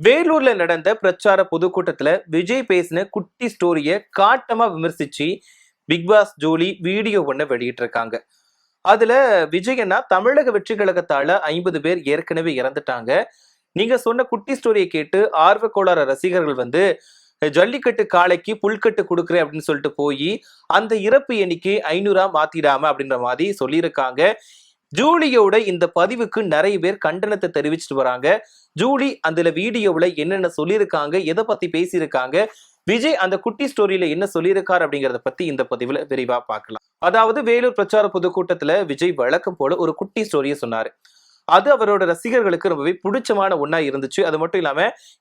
வேலூர்ல நடந்த பிரச்சார பொதுக்கூட்டத்துல விஜய் பேசின குட்டி ஸ்டோரிய காட்டமா விமர்சிச்சு பிக் பாஸ் ஜோலி வீடியோ ஒண்ணு வெளியிட்டு இருக்காங்க. அதுல விஜயன்னா தமிழக வெற்றி கழகத்தால 50 பேர் ஏற்கனவே இறந்துட்டாங்க. நீங்க சொன்ன குட்டி ஸ்டோரியை கேட்டு ஆர்வக்கோளாற ரசிகர்கள் வந்து ஜல்லிக்கட்டு காளைக்கு புல்கட்டு கொடுக்குறேன் அப்படின்னு சொல்லிட்டு போய் அந்த இறப்பு எண்ணிக்கை 500 மாத்திடாம அப்படின்ற மாதிரி சொல்லியிருக்காங்க. ஜூலியோட இந்த பதிவுக்கு நிறைய பேர் கண்டனத்தை தெரிவிச்சுட்டு வராங்க. ஜூலி அந்த வீடியோவில் என்னென்ன சொல்லியிருக்காங்க, எதை பத்தி பேசியிருக்காங்க, விஜய் அந்த குட்டி ஸ்டோரியில என்ன சொல்லியிருக்காரு அப்படிங்கறத பத்தி இந்த பதிவுல விரிவா பார்க்கலாம். அதாவது வேலூர் பிரச்சார பொதுக்கூட்டத்துல விஜய் வழக்கம் போல ஒரு குட்டி ஸ்டோரியை சொன்னாரு. அது அவரோட ரசிகர்களுக்கு ரொம்பவே பிடிச்சமான ஒண்ணா இருந்துச்சு. அது மட்டும் இல்லாம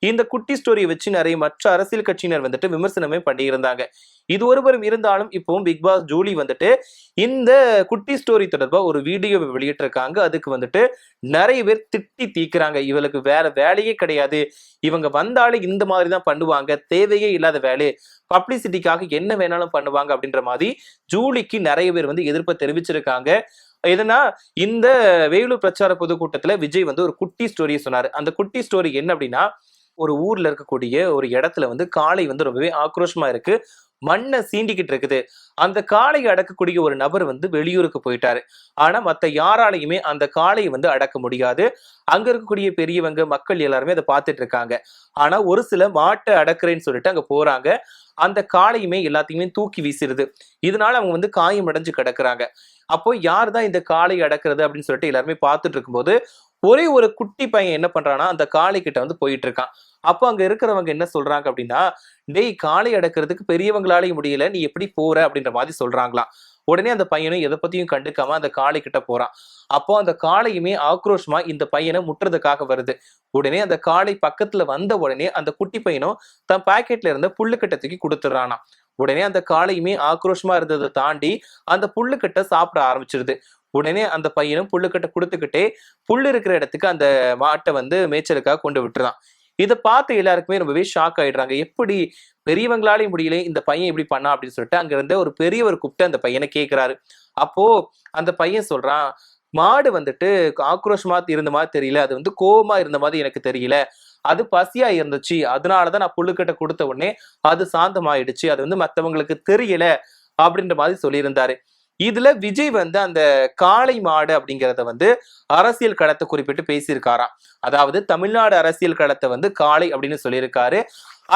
இந்த குட்டி ஸ்டோரியை வச்சு நிறைய மற்ற அரசியல் கட்சியினர் வந்துட்டு விமர்சனமே பண்ணி இருந்தாங்க. இது ஒருவரும் இருந்தாலும் இப்பவும் பிக் பாஸ் ஜூலி வந்துட்டு இந்த குட்டி ஸ்டோரி தொடர்பா ஒரு வீடியோ வெளியிட்டிருக்காங்க. அதுக்கு வந்துட்டு நிறைய பேர் திட்டி தீக்குறாங்க. இவளுக்கு வேற வேலையே கிடையாது, இவங்க வந்தாலும் இந்த மாதிரி தான் பண்ணுவாங்க, தேவையே இல்லாத வேலை, பப்ளிசிட்டிக்காக என்ன வேணாலும் பண்ணுவாங்க அப்படின்ற மாதிரி ஜூலிக்கு நிறைய பேர் வந்து எதிர்ப்பை தெரிவிச்சிருக்காங்க. எதுனா இந்த வேலூர் பிரச்சார பொதுக்கூட்டத்துல விஜய் வந்து ஒரு குட்டி ஸ்டோரியை சொன்னாரு. அந்த குட்டி ஸ்டோரி என்ன அப்படின்னா, ஒரு ஊர்ல இருக்கக்கூடிய ஒரு இடத்துல வந்து காளை வந்து ரொம்பவே ஆக்ரோஷமா இருக்கு, மண்ணை சீண்டிக்கிட்டு இருக்குது. அந்த காளையை அடக்கக்கூடிய ஒரு நபர் வந்து வெளியூருக்கு போயிட்டாரு. ஆனா மத்த யாராலையுமே அந்த காளையை வந்து அடக்க முடியாது. அங்க இருக்கக்கூடிய பெரியவங்க மக்கள் எல்லாருமே அதை பார்த்துட்டு இருக்காங்க. ஆனா ஒரு சில மாட்டை அடக்குறேன்னு சொல்லிட்டு அங்க போறாங்க. அந்த காளையுமே எல்லாத்தையுமே தூக்கி வீசிடுது. இதனால அவங்க வந்து காயம் அடைஞ்சு கிடக்குறாங்க. அப்போ யார் தான் இந்த காளை அடக்குறது அப்படின்னு சொல்லிட்டு எல்லாருமே பார்த்துட்டு இருக்கும்போது ஒரே ஒரு குட்டி பையன் என்ன பண்றான்னா அந்த காளை கிட்ட வந்து போயிட்டு இருக்கான். அப்போ அங்க இருக்கிறவங்க என்ன சொல்றாங்க அப்படின்னா, டேய், காளை அடக்கிறதுக்கு பெரியவங்களாலேயும் முடியல, நீ எப்படி போற அப்படின்ற மாதிரி சொல்றாங்களாம். உடனே அந்த பையனும் எதை பத்தியும் கண்டுக்காம அந்த காளை கிட்ட போறான். அப்போ அந்த காளையுமே ஆக்ரோஷமா இந்த பையனை முட்டுறதுக்காக வருது. உடனே அந்த காளை பக்கத்துல வந்த உடனே அந்த குட்டி பையனும் தன் பாக்கெட்ல இருந்த புல்லுக்கட்டை தூக்கி கொடுத்துடுறானா. உடனே அந்த காளையுமே ஆக்ரோஷமா இருந்ததை தாண்டி அந்த புல்லுக்கட்டை சாப்பிட ஆரம்பிச்சிருது. உடனே அந்த பையனும் புல்லுக்கட்டை கொடுத்துக்கிட்டே புல்லு இருக்கிற இடத்துக்கு அந்த மாட்டை வந்து மேய்ச்சலுக்காக கொண்டு விட்டுறான். இதை பார்த்து எல்லாருக்குமே ரொம்பவே ஷாக் ஆயிடுறாங்க. எப்படி பெரியவங்களாலேயும் முடியல, இந்த பையன் எப்படி பண்ணா அப்படின்னு சொல்லிட்டு அங்க இருந்த ஒரு பெரியவர் கூப்பிட்டு அந்த பையனை கேட்கிறாரு. அப்போ அந்த பையன் சொல்றான், மாடு வந்துட்டு ஆக்ரோஷமா இருந்த மாதிரி தெரியல, அது வந்து கோவமா இருந்த மாதிரி எனக்கு தெரியல, அது பசியா இருந்துச்சு, அதனாலதான் நான் புல்லுக்கட்டை கொடுத்த உடனே அது சாந்தமாயிடுச்சு, அது வந்து மத்தவங்களுக்கு தெரியல அப்படின்ற மாதிரி சொல்லியிருந்தாரு. இதுல விஜய் வந்து அந்த காளை மாடு அப்படிங்கிறத வந்து அரசியல் களத்தை குறிப்பிட்டு பேசியிருக்காராம். அதாவது தமிழ்நாடு அரசியல் களத்தை வந்து காளை அப்படின்னு சொல்லியிருக்காரு.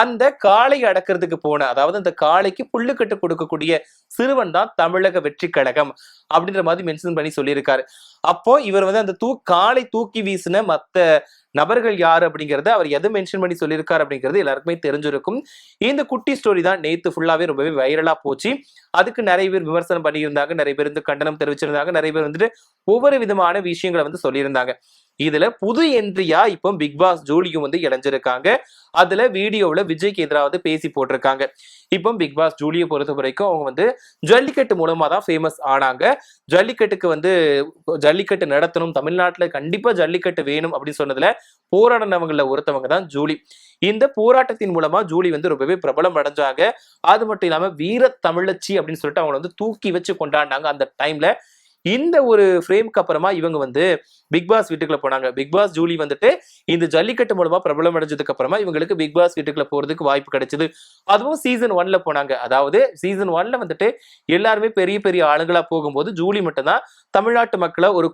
அந்த காளை அடக்கிறதுக்கு போன, அதாவது அந்த காளைக்கு புல்லுக்கட்டு கொடுக்கக்கூடிய சிறுவன் தான் தமிழக வெற்றி கழகம் அப்படின்ற மாதிரி மென்ஷன் பண்ணி சொல்லியிருக்காரு. அப்போ இவர் வந்து அந்த காளை தூக்கி வீசின மத்த நபர்கள் யாரு அப்படிங்கறத அவர் எதை மென்ஷன் பண்ணி சொல்லியிருக்காரு அப்படிங்கிறது எல்லாருக்குமே தெரிஞ்சிருக்கும். இந்த குட்டி ஸ்டோரி தான் நேத்து ஃபுல்லாவே ரொம்பவே வைரலா போச்சு. அதுக்கு நிறைய பேர் விமர்சனம் பண்ணியிருந்தாங்க, நிறைய பேர் வந்து கண்டனம் தெரிவிச்சிருந்தாங்க, நிறைய பேர் வந்துட்டு ஒவ்வொரு விதமான விஷயங்களை வந்து சொல்லியிருந்தாங்க. இதுல புது என்ட்ரியா இப்போ பிக் பாஸ் ஜூலியும் வந்து இணைஞ்சிருக்காங்க. அதுல வீடியோவில் விஜய்க்கு எதிராக பேசி போட்டிருக்காங்க. இப்போ பிக் பாஸ் ஜூலியை பொறுத்த வரைக்கும் அவங்க வந்து ஜல்லிக்கட்டு மூலமா தான் ஃபேமஸ் ஆனாங்க. ஜல்லிக்கட்டுக்கு வந்து ஜல்லிக்கட்டு நடத்தணும், தமிழ்நாட்டுல கண்டிப்பா ஜல்லிக்கட்டு வேணும் அப்படின்னு சொன்னதுல போராடினவங்கள ஒருத்தவங்க தான் ஜூலி. இந்த போராட்டத்தின் மூலமா ஜூலி வந்து ரொம்பவே பிரபலம் அடைஞ்சாங்க. அது மட்டும் இல்லாம வீர தமிழச்சி அப்படின்னு சொல்லிட்டு அவங்க வந்து தூக்கி வச்சு கொண்டாடினாங்க அந்த டைம்ல. இந்த ஒரு ஃப்ரேம்க்கு அப்புறமா இவங்க வந்து பிக் பாஸ் வீட்டுக்குள்ள போனாங்க. பிக் பாஸ் ஜூலி வந்துட்டு இந்த ஜல்லிக்கட்டு மூலமா பிரபலம் அடைஞ்சதுக்கு அப்புறமா இவங்களுக்கு பிக் பாஸ் வீட்டுக்குள்ள போறதுக்கு வாய்ப்பு கிடைச்சது. அதுவும் சீசன் 1ல போனாங்க. அதாவது சீசன் 1ல வந்துட்டு எல்லாருமே பெரிய பெரிய ஆளுங்களா போகும்போது ஜூலி மட்டும்தான் தமிழ்நாட்டு மக்களை ஒரு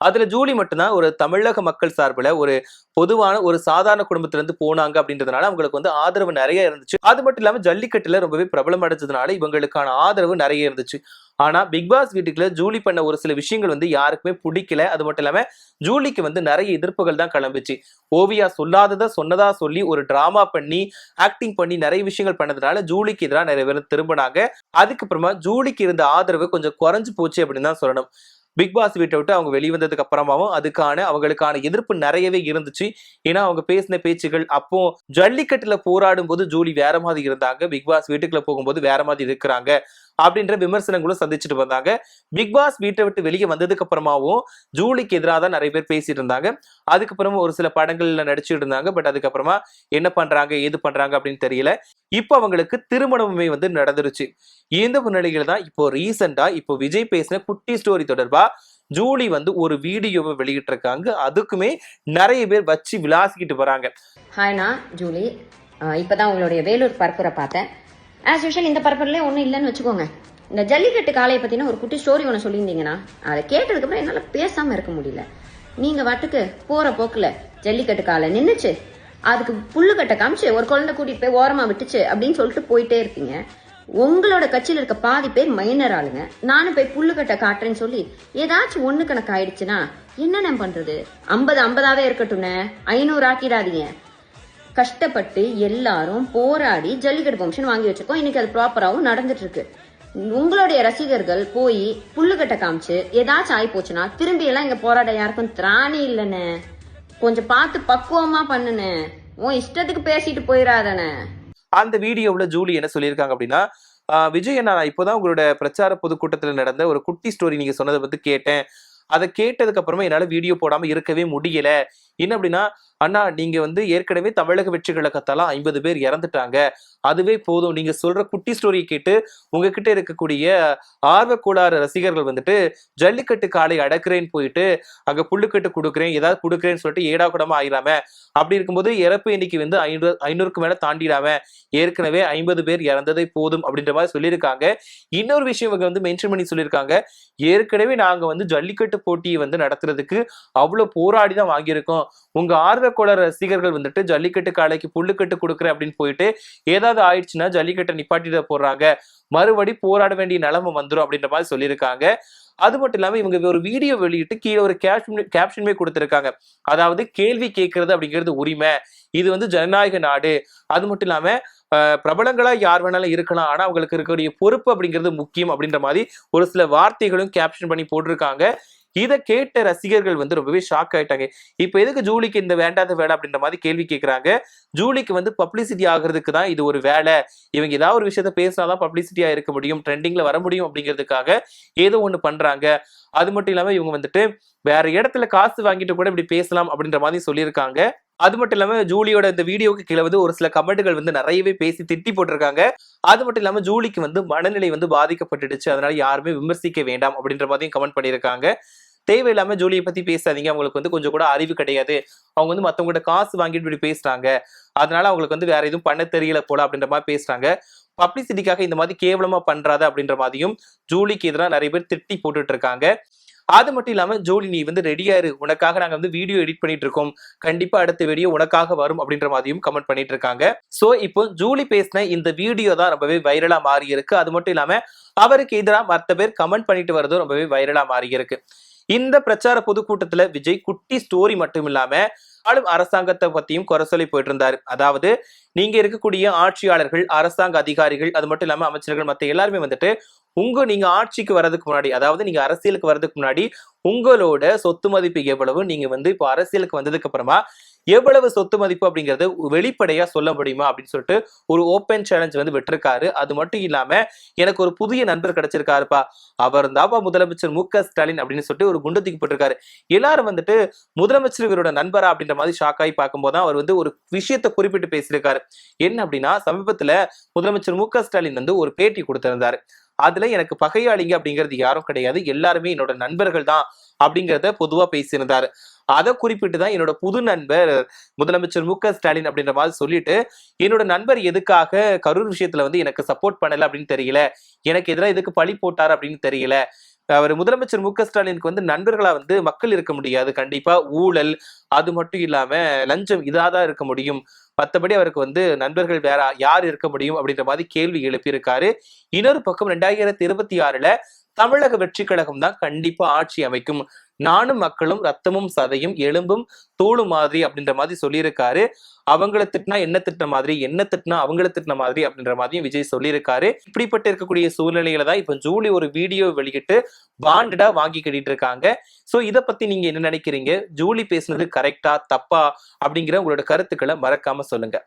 அதுல ஜூலி மட்டும்தான் ஒரு தமிழக மக்கள் சார்பில் ஒரு பொதுவான ஒரு சாதாரண குடும்பத்துல இருந்து போனாங்க அப்படின்றதுனால அவங்களுக்கு வந்து ஆதரவு நிறைய இருந்துச்சு. அது மட்டும் இல்லாம ஜல்லிக்கட்டுல ரொம்பவே பிரபலம் அடைஞ்சதுனால இவங்களுக்கான ஆதரவு நிறைய இருந்துச்சு. ஆனா பிக் பாஸ் வீட்டுக்குள்ள ஜூலி பண்ண ஒரு சில விஷயங்கள் வந்து யாருக்குமே பிடிக்கல. அது மட்டும் இல்லாம ஜூலிக்கு வந்து நிறைய எதிர்ப்புகள் தான் கிளம்பிச்சு. ஓவியா சொல்லாததை சொன்னதா சொல்லி ஒரு டிராமா பண்ணி ஆக்டிங் பண்ணி நிறைய விஷயங்கள் பண்ணதுனால ஜூலிக்கு எதிராக நிறைய பேர் திரும்பினாங்க. அதுக்கப்புறமா ஜூலிக்கு இருந்த ஆதரவு கொஞ்சம் குறைஞ்சு போச்சு அப்படின்னு தான் சொல்லணும். பிக் பாஸ் வீட்டை விட்டு அவங்க வெளிவந்ததுக்கு அப்புறமாவும் அவங்களுக்கான எதிர்ப்பு நிறையவே இருந்துச்சு. ஏன்னா அவங்க பேசின பேச்சுகள், அப்போ ஜல்லிக்கட்டுல போராடும் போது ஜூலி வேற மாதிரி இருந்தாங்க, பிக் பாஸ் வீட்டுக்குள்ள போகும்போது வேற மாதிரி இருக்கிறாங்க அப்படின்ற விமர்சனங்களும் சந்திச்சுட்டு வந்தாங்க. பிக் பாஸ் வீட்டை விட்டு வெளியே வந்ததுக்கு அப்புறமாவும் ஜூலிக்கு எதிராக தான் நிறைய பேர் பேசிட்டு இருந்தாங்க. அதுக்கப்புறமா ஒரு சில படங்கள்ல நடிச்சுட்டு இருந்தாங்க. பட் அதுக்கப்புறமா என்ன பண்றாங்க ஏது பண்றாங்க அப்படின்னு தெரியல. இப்போ அவங்களுக்கு திருமணமுமே வந்து நடந்துருச்சு. இந்த முன்னிலையில தான் இப்போ ரீசெண்டா இப்போ விஜய் பேசின குட்டி ஸ்டோரி தொடர்பா ஜூலி வந்து ஒரு வீடியோவை வெளியிட்டிருக்காங்க. அதுக்குமே நிறைய பேர் வச்சு விளாசிக்கிட்டு வராங்க. ஹாய்ண்ணா ஜூலி, இப்போதான் உங்களுடைய வேலூர் பரப்புரை பார்த்தேன். ஆஸ் யூஷுவல் இந்த பரப்புரையிலே ஒன்றும் இல்லைன்னு வச்சுக்கோங்க. இந்த ஜல்லிக்கட்டு காளையை பற்றின ஒரு குட்டி ஸ்டோரி ஒன்று சொல்லியிருந்தீங்கன்னா அதை கேட்டதுக்கப்புறம் என்னால் பேசாமல் இருக்க முடியல. நீங்கள் வாட்டுக்கு போகிற போக்கில் ஜல்லிக்கட்டு காளை நின்றுச்சு, அதுக்கு புல்லுக்கட்டை காமிச்சு ஒரு குழந்தை கூட்டிகிட்டு போய் ஓரமாக விட்டுச்சு அப்படின்னு சொல்லிட்டு போயிட்டே இருப்பீங்க. உங்களோட கட்சியில் இருக்க பாதி பேர் மைனர் ஆளுங்க. நானும் போய் புல்லுக்கட்டை காட்டுறேன்னு சொல்லி ஏதாச்சும் ஒன்று கணக்கு ஆயிடுச்சுன்னா என்ன பண்றது? 50-50ஆவே இருக்கட்டும்னு 500 ஆக்கிடாதீங்க. கஷ்டப்பட்டு எல்லாரும் போராடி ஜல்லிக்கட்டு பெர்மிஷன் வாங்கி வச்சிருக்கோம். இன்னைக்கு அது ப்ராப்பராகவும் நடந்துட்டு இருக்கு. உங்களுடைய ரசிகர்கள் போய் புல்லுக்கட்டை காமிச்சு ஏதாச்சும் ஆகி போச்சுன்னா திரும்பி எல்லாம் இங்க போராட யாருக்கும் திராணி இல்லைன்னு. கொஞ்சம் பார்த்து பக்குவமா பண்ணுன்னு. உன் இஷ்டத்துக்கு பேசிட்டு போயிடாதானே. அந்த வீடியோவில் ஜூலி என்ன சொல்லியிருக்காங்க அப்படின்னா, விஜய் அண்ணா, நான் இப்போதான் உங்களோட பிரச்சார பொதுக்கூட்டத்தில் நடந்த ஒரு குட்டி ஸ்டோரி நீங்க சொன்னதை வந்து கேட்டேன். அதை கேட்டதுக்கு அப்புறமா என்னால வீடியோ போடாம இருக்கவே முடியல. என்ன அப்படின்னா, அண்ணா நீங்க வந்து ஏற்கனவே தமிழக வெற்றி கழகத்தால 50 பேர் இறந்துட்டாங்க, அதுவே போதும். நீங்க சொல்ற குட்டி ஸ்டோரியை கேட்டு உங்ககிட்ட இருக்கக்கூடிய ஆர்வக்கோளாறு ரசிகர்கள் வந்துட்டு ஜல்லிக்கட்டு காளை அடக்குறேன்னு போயிட்டு அங்க புல்லுக்கட்டு கொடுக்குறேன், ஏதாவது கொடுக்குறேன்னு சொல்லிட்டு ஏடா கூடமா ஆயிராம. அப்படி இருக்கும்போது இறப்பு எண்ணிக்கை வந்து 500க்கு மேல தாண்டிடாம, ஏற்கனவே 50 பேர் இறந்ததே போதும் அப்படின்ற மாதிரி சொல்லியிருக்காங்க. இன்னொரு விஷயம் இவங்க வந்து மென்ஷன் பண்ணி சொல்லியிருக்காங்க, ஏற்கனவே நாங்க வந்து ஜல்லிக்கட்டு போட்டியை வந்து நடத்துறதுக்கு அவ்வளவு போராடி தான் வாங்கியிருக்கோம். உங்க ஆர்வக்கோளர் ரசிகர்கள் வந்துட்டு ஜல்லிக்கட்டு காளைக்கு புல்லுக்கட்டு கொடுக்குறேன் அப்படின்னு போயிட்டு ஏதாவது ஆயிடுச்சுன்னா ஜல்லிக்கட்டை நிப்பாட்டிட போடுறாங்க, மறுபடி போராட வேண்டிய நிலைமை வந்துடும் அப்படின்ற மாதிரி சொல்லியிருக்காங்க. அது மட்டும் இல்லாம இவங்க ஒரு வீடியோ வெளியிட்டு கீழே ஒரு கேப்ஷனுமே கொடுத்திருக்காங்க. அதாவது கேள்வி கேட்கறது அப்படிங்கிறது உரிமை, இது வந்து ஜனநாயக நாடு. அது மட்டும் இல்லாம பிரபலங்களா யார் வேணாலும் இருக்கலாம், ஆனா அவங்களுக்கு இருக்கக்கூடிய பொறுப்பு அப்படிங்கிறது முக்கியம் அப்படின்ற மாதிரி ஒரு சில வார்த்தைகளும் கேப்ஷன் பண்ணி போட்டிருக்காங்க. இதை கேட்ட ரசிகர்கள் வந்து ரொம்பவே ஷாக் ஆயிட்டாங்க. இப்ப எதுக்கு ஜூலிக்கு இந்த வேண்டாத வேலை அப்படின்ற மாதிரி கேள்வி கேட்கிறாங்க. ஜூலிக்கு வந்து பப்ளிசிட்டி ஆகிறதுக்கு தான் இது ஒரு வேலை. இவங்க ஏதாவது ஒரு விஷயத்த பேசினாதான் பப்ளிசிட்டியா இருக்க முடியும், ட்ரெண்டிங்ல வர முடியும் அப்படிங்கிறதுக்காக ஏதோ ஒண்ணு பண்றாங்க. அது மட்டும் இல்லாம இவங்க வந்துட்டு வேற இடத்துல காசு வாங்கிட்டு கூட இப்படி பேசலாம் அப்படின்ற மாதிரி சொல்லியிருக்காங்க. அது மட்டும் இல்லாம ஜூலியோட இந்த வீடியோக்கு கீழே வந்து ஒரு சில கமெண்ட்கள் வந்து நிறையவே பேசி திட்டி போட்டிருக்காங்க. அது மட்டும் இல்லாம ஜூலிக்கு வந்து மனநிலை வந்து பாதிக்கப்பட்டுடுச்சு, அதனால யாருமே விமர்சிக்க வேண்டாம் அப்படின்ற மாதிரியும் கமெண்ட் பண்ணியிருக்காங்க. தேவையில்லாம ஜூலியை பத்தி பேசாதீங்க, அவங்களுக்கு வந்து கொஞ்சம் கூட அறிவு கிடையாது, அவங்க வந்து மத்தவங்ககிட்ட காசு வாங்கிட்டு இப்படி பேசுறாங்க, அதனால அவங்களுக்கு வந்து வேற எதுவும் பண்ண தெரியல போல அப்படின்ற மாதிரி பேசுறாங்க. பப்ளிசிட்டிக்காக இந்த மாதிரி கேவலமா பண்றாத அப்படின்ற மாதிரியும் ஜூலிக்கு எதிராக நிறைய பேர் திட்டி போட்டுட்டு இருக்காங்க. அது மட்டும் இல்லாம ஜூலி நீ வந்து ரெடியா இரு, உனக்காக நாங்க வந்து வீடியோ எடிட் பண்ணிட்டு இருக்கோம், கண்டிப்பா அடுத்த வீடியோ உனக்காக வரும் அப்படின்ற மாதிரியும் கமெண்ட் பண்ணிட்டு இருக்காங்க. சோ இப்போ ஜூலி பேசின இந்த வீடியோ தான் ரொம்பவே வைரலா மாறி இருக்கு. அது மட்டும் இல்லாம அவருக்கு எதிராக மற்ற பேர் கமெண்ட் பண்ணிட்டு வரதும் ரொம்பவே வைரலா மாறி இருக்கு. இந்த பிரச்சார பொதுக்கூட்டத்துல விஜய் குட்டி ஸ்டோரி மட்டும் இல்லாம ஆளும் அரசாங்கத்தை பத்தியும் குறை சொல்லி போயிட்டு இருந்தாரு. அதாவது நீங்க இருக்கக்கூடிய ஆட்சியாளர்கள், அரசாங்க அதிகாரிகள், அது மட்டும் இல்லாம அமைச்சர்கள், மத்த எல்லாருமே வந்துட்டு நீங்க ஆட்சிக்கு வர்றதுக்கு முன்னாடி, அதாவது நீங்க அரசியலுக்கு வர்றதுக்கு முன்னாடி உங்களோட சொத்து மதிப்பு எவ்வளவு, நீங்க வந்து இப்போ அரசியலுக்கு வந்ததுக்கு அப்புறமா எவ்வளவு சொத்து மதிப்பு அப்படிங்கறது வெளிப்படையா சொல்ல முடியுமா அப்படின்னு சொல்லிட்டு ஒரு ஓப்பன் சேலஞ்ச் வந்து விட்டுருக்காரு. அது மட்டும் இல்லாம எனக்கு ஒரு புதிய நண்பர் கிடைச்சிருக்காருப்பா, அவர் தாப்பா முதலமைச்சர் மு க ஸ்டாலின் அப்படின்னு சொல்லிட்டு ஒரு குண்டு தூக்கி போட்டிருக்காரு. எல்லாரும் வந்துட்டு முதலமைச்சர் இவரோட நண்பரா அப்படின்ற மாதிரி ஷாக் ஆகி பார்க்கும்போது அவர் வந்து ஒரு விஷயத்தை குறிப்பிட்டு பேசியிருக்காரு. என்ன அப்படின்னா, சமீபத்துல முதலமைச்சர் மு க ஸ்டாலின் வந்து ஒரு பேட்டி கொடுத்திருந்தாரு. அதுல எனக்கு பகையாளிங்க அப்படிங்கிறது யாரும் கிடையாது, எல்லாருமே என்னோட நண்பர்கள் தான் அப்படிங்கிறத பொதுவா பேசியிருந்தாரு. அதை குறிப்பிட்டு தான் என்னோட புது நண்பர் முதலமைச்சர் மு க ஸ்டாலின் அப்படின்ற மாதிரி சொல்லிட்டு, என்னோட நண்பர் எதுக்காக கரூர் விஷயத்துல வந்து எனக்கு சப்போர்ட் பண்ணல அப்படின்னு தெரியல, எனக்கு எதிராக எதுக்கு பழி போட்டார் அப்படின்னு தெரியல. அவர் முதலமைச்சர் மு க ஸ்டாலினுக்கு வந்து நண்பர்களா வந்து மக்கள் இருக்க முடியாது, கண்டிப்பா ஊழல், அது மட்டும் இல்லாம லஞ்சம், இதாதான் இருக்க முடியும், மற்றபடி அவருக்கு வந்து நண்பர்கள் வேற யார் இருக்க முடியும் அப்படின்ற மாதிரி கேள்வி எழுப்பியிருக்காரு. இன்னொரு பக்கம் 2026ல தமிழக வெற்றி கழகம் தான் கண்டிப்பா ஆட்சி அமைக்கும், நானும் மக்களும் ரத்தமும் சதையும் எலும்பும் தோளும் மாதிரி அப்படின்ற மாதிரி சொல்லியிருக்காரு. அவங்கள திட்டினா என்ன திட்டின மாதிரி, என்ன திட்டினா அவங்கள திட்டின மாதிரி அப்படின்ற மாதிரியும் விஜய் சொல்லியிருக்காரு. இப்படிப்பட்ட இருக்கக்கூடிய சூழ்நிலையில தான் இப்ப ஜூலி ஒரு வீடியோ வெளியிட்டு பாண்டடா வாங்கி கட்டிட்டு இருக்காங்க. சோ இதை பத்தி நீங்க என்ன நினைக்கிறீங்க? ஜூலி பேசுனது கரெக்டா தப்பா அப்படிங்கிற உங்களோட கருத்துக்களை மறக்காம சொல்லுங்க.